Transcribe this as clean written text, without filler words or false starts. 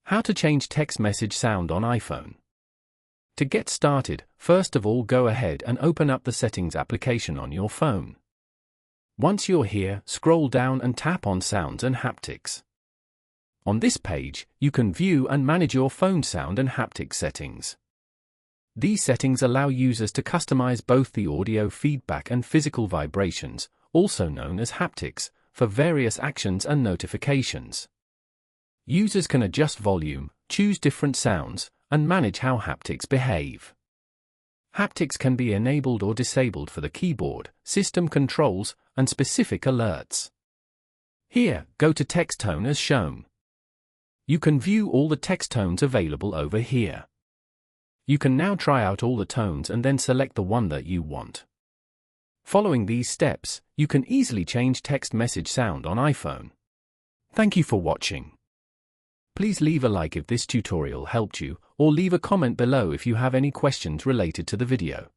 How to change text message sound on iPhone. To get started, first of all go ahead and open up the Settings application on your phone. Once you're here, scroll down and tap on Sounds and Haptics. On this page, you can view and manage your phone sound and haptic settings. These settings allow users to customize both the audio feedback and physical vibrations, also known as haptics, for various actions and notifications. Users can adjust volume, choose different sounds, and manage how haptics behave. Haptics can be enabled or disabled for the keyboard, system controls, and specific alerts. Here, go to text tone as shown. You can view all the text tones available over here. You can now try out all the tones and then select the one that you want. Following these steps, you can easily change text message sound on iPhone. Thank you for watching. Please leave a like if this tutorial helped you, or leave a comment below if you have any questions related to the video.